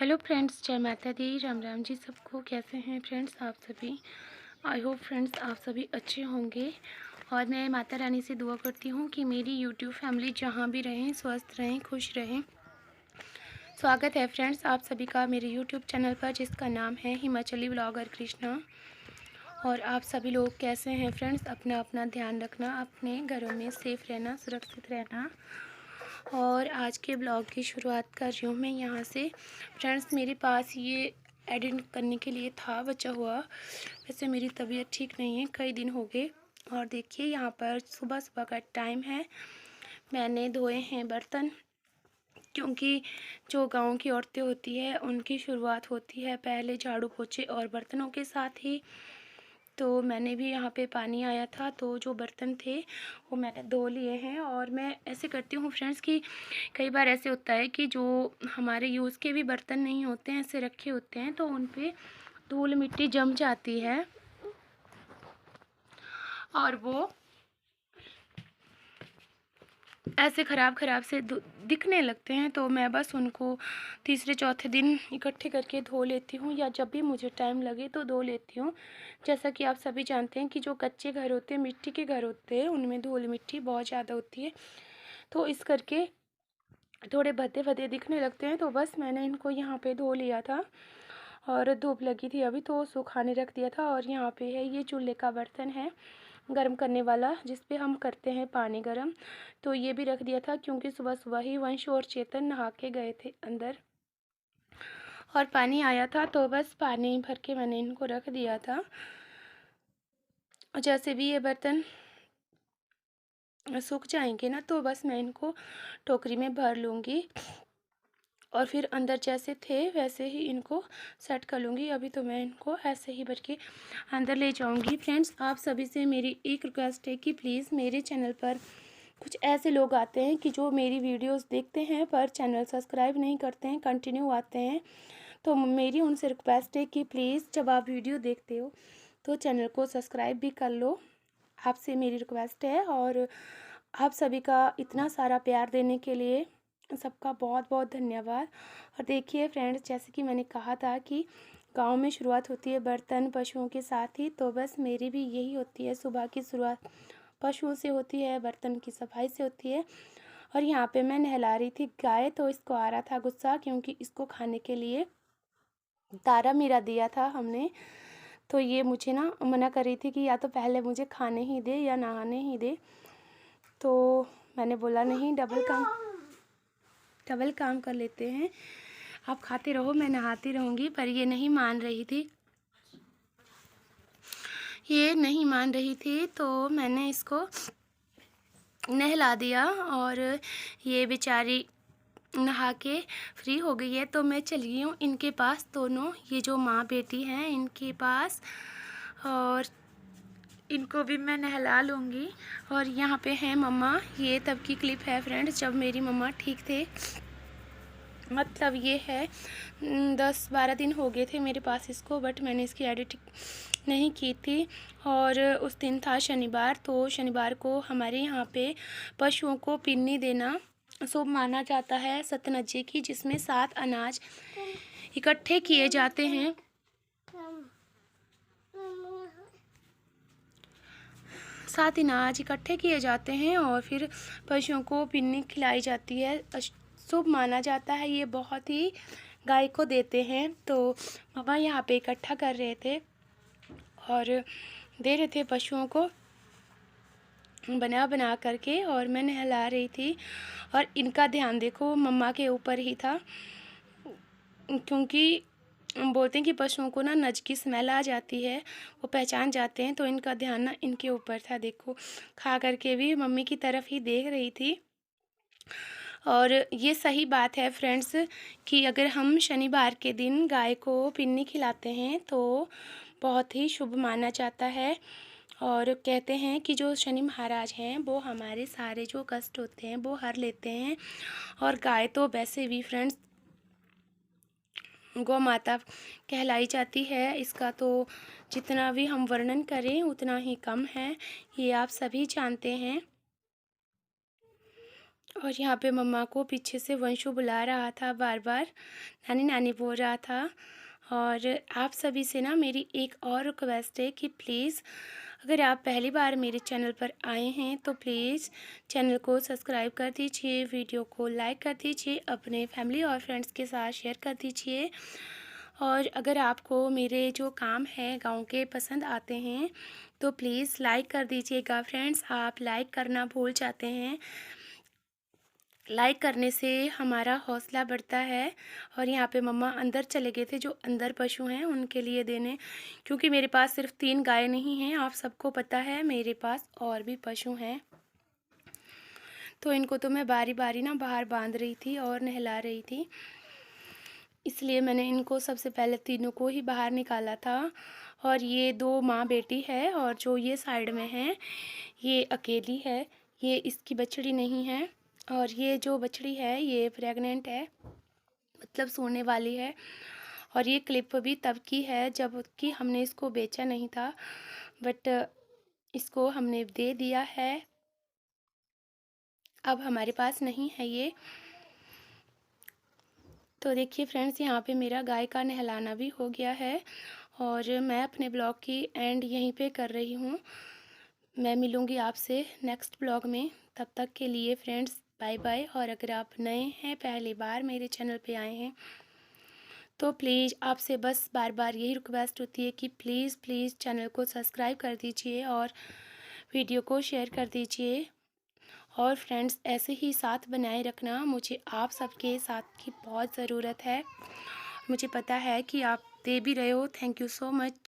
Hello friends, जय माता दी। राम राम जी सबको। कैसे हैं फ्रेंड्स आप सभी? आई होप फ्रेंड्स आप सभी अच्छे होंगे। और मैं माता रानी से दुआ करती हूँ कि मेरी यूट्यूब फैमिली जहाँ भी रहें स्वस्थ रहें, खुश रहें। स्वागत है फ्रेंड्स आप सभी का मेरे यूट्यूब चैनल पर, जिसका नाम है हिमाचली ब्लॉगर कृष्णा। और आप सभी लोग कैसे हैं फ्रेंड्स? अपना अपना ध्यान रखना, अपने घरों में सेफ़ रहना, सुरक्षित रहना। और आज के ब्लॉग की शुरुआत कर रही हूँ मैं यहाँ से। फ्रेंड्स मेरे पास ये एडिट करने के लिए था बचा हुआ। वैसे मेरी तबीयत ठीक नहीं है, कई दिन हो गए। और देखिए यहाँ पर सुबह सुबह का टाइम है। मैंने धोए हैं बर्तन, क्योंकि जो गांव की औरतें होती है उनकी शुरुआत होती है पहले झाड़ू पोछे और बर्तनों के साथ ही। तो मैंने भी यहाँ पे पानी आया था तो जो बर्तन थे वो मैंने धो लिए हैं। और मैं ऐसे करती हूँ फ्रेंड्स कि कई बार ऐसे होता है कि जो हमारे यूज़ के भी बर्तन नहीं होते हैं, ऐसे रखे होते हैं, तो उन पे धूल मिट्टी जम जाती है और वो ऐसे ख़राब से दिखने लगते हैं। तो मैं बस उनको तीसरे चौथे दिन इकट्ठे करके धो लेती हूँ, या जब भी मुझे टाइम लगे तो धो लेती हूँ। जैसा कि आप सभी जानते हैं कि जो कच्चे घर होते हैं, मिट्टी के घर होते हैं, उनमें धूल मिट्टी बहुत ज़्यादा होती है, तो इस करके थोड़े भद्दे भद्दे दिखने लगते हैं। तो बस मैंने इनको यहाँ पे धो लिया था और धूप लगी थी अभी तो सुखाने रख दिया था। और यहाँ पे है ये चूल्हे का बर्तन है गरम करने वाला, जिस पे हम करते हैं पानी गरम। तो ये भी रख दिया था क्योंकि सुबह सुबह ही वंश और चेतन नहा के गए थे अंदर और पानी आया था, तो बस पानी भर के मैंने इनको रख दिया था। और जैसे भी ये बर्तन सूख जाएंगे ना, तो बस मैं इनको टोकरी में भर लूँगी और फिर अंदर जैसे थे वैसे ही इनको सेट कर लूँगी। अभी तो मैं इनको ऐसे ही भर के अंदर ले जाऊँगी। फ्रेंड्स आप सभी से मेरी एक रिक्वेस्ट है कि प्लीज़ मेरे चैनल पर कुछ ऐसे लोग आते हैं कि जो मेरी वीडियोस देखते हैं पर चैनल सब्सक्राइब नहीं करते हैं, कंटिन्यू आते हैं। तो मेरी उनसे रिक्वेस्ट है कि प्लीज़ जब आप वीडियो देखते हो तो चैनल को सब्सक्राइब भी कर लो। आपसे मेरी रिक्वेस्ट है। और आप सभी का इतना सारा प्यार देने के लिए सबका बहुत बहुत धन्यवाद। और देखिए फ्रेंड्स, जैसे कि मैंने कहा था कि गांव में शुरुआत होती है बर्तन पशुओं के साथ ही, तो बस मेरी भी यही होती है। सुबह की शुरुआत पशुओं से होती है, बर्तन की सफाई से होती है। और यहाँ पे मैं नहला रही थी गाय, तो इसको आ रहा था गुस्सा, क्योंकि इसको खाने के लिए तारा मीरा दिया था हमने। तो ये मुझे ना मना कर रही थी कि या तो पहले मुझे खाने ही दे या नहाने ही दे। तो मैंने बोला नहीं, डबल काम कर लेते हैं, आप खाते रहो मैं नहाती रहूँगी। पर ये नहीं मान रही थी, तो मैंने इसको नहला दिया और ये बेचारी नहा के फ्री हो गई है। तो मैं चली गई हूँ इनके पास, दोनों ये जो माँ बेटी हैं इनके पास, और इनको भी मैं नहला लूँगी। और यहाँ पे है मम्मा। ये तब की क्लिप है फ्रेंड्स जब मेरी मम्मा ठीक थे, मतलब ये है 10-12 दिन हो गए थे मेरे पास इसको, बट मैंने इसकी एडिटिंग नहीं की थी। और उस दिन था शनिवार, तो शनिवार को हमारे यहाँ पे पशुओं को पिन्नी देना शुभ माना जाता है सतनज्जे की, जिसमें 7 अनाज इकट्ठे किए जाते हैं। 7 अनाज इकट्ठे किए जाते हैं और फिर पशुओं को पिन्नी खिलाई जाती है, शुभ माना जाता है। ये बहुत ही गाय को देते हैं। तो मामा यहाँ पे इकट्ठा कर रहे थे और दे रहे थे पशुओं को बना बना करके, और मैं नहला रही थी। और इनका ध्यान देखो मम्मा के ऊपर ही था, क्योंकि बोलते हैं कि पशुओं को ना नज की स्मेल आ जाती है, वो पहचान जाते हैं। तो इनका ध्यान ना इनके ऊपर था। देखो खा करके भी मम्मी की तरफ ही देख रही थी। और ये सही बात है फ्रेंड्स कि अगर हम शनिवार के दिन गाय को पिन्नी खिलाते हैं तो बहुत ही शुभ माना जाता है। और कहते हैं कि जो शनि महाराज हैं वो हमारे सारे जो कष्ट होते हैं वो हर लेते हैं। और गाय तो वैसे भी फ्रेंड्स गौ माता कहलाई जाती है। इसका तो जितना भी हम वर्णन करें उतना ही कम है, ये आप सभी जानते हैं। और यहाँ पे मम्मा को पीछे से वंशु बुला रहा था, बार-बार नानी नानी बोल रहा था। और आप सभी से ना मेरी एक और रिक्वेस्ट है कि प्लीज़ अगर आप पहली बार मेरे चैनल पर आए हैं तो प्लीज़ चैनल को सब्सक्राइब कर दीजिए, वीडियो को लाइक कर दीजिए, अपने फैमिली और फ्रेंड्स के साथ शेयर कर दीजिए। और अगर आपको मेरे जो काम हैं गाँव के पसंद आते हैं तो प्लीज़ लाइक कर दीजिएगा फ्रेंड्स। आप लाइक करना भूल जाते हैं, लाइक करने से हमारा हौसला बढ़ता है। और यहाँ पे मम्मा अंदर चले गए थे जो अंदर पशु हैं उनके लिए देने, क्योंकि मेरे पास सिर्फ 3 गाय नहीं हैं, आप सबको पता है मेरे पास और भी पशु हैं। तो इनको तो मैं बारी बारी ना बाहर बांध रही थी और नहला रही थी, इसलिए मैंने इनको सबसे पहले तीनों को ही बाहर निकाला था। और ये 2 माँ बेटी है, और जो ये साइड में है ये अकेली है, ये इसकी बछड़ी नहीं है। और ये जो बछड़ी है ये प्रेग्नेंट है, मतलब सोने वाली है। और ये क्लिप भी तब की है जब कि हमने इसको बेचा नहीं था, बट इसको हमने दे दिया है, अब हमारे पास नहीं है ये। तो देखिए फ्रेंड्स, यहाँ पे मेरा गाय का नहलाना भी हो गया है और मैं अपने ब्लॉग की एंड यहीं पे कर रही हूँ। मैं मिलूँगी आपसे नेक्स्ट ब्लॉग में, तब तक के लिए फ्रेंड्स बाय बाय। और अगर आप नए हैं, पहली बार मेरे चैनल पे आए हैं, तो प्लीज़ आपसे बस बार बार यही रिक्वेस्ट होती है कि प्लीज़ प्लीज़ चैनल को सब्सक्राइब कर दीजिए और वीडियो को शेयर कर दीजिए। और फ्रेंड्स ऐसे ही साथ बनाए रखना, मुझे आप सबके साथ की बहुत ज़रूरत है। मुझे पता है कि आप दे भी रहे हो। Thank you so much.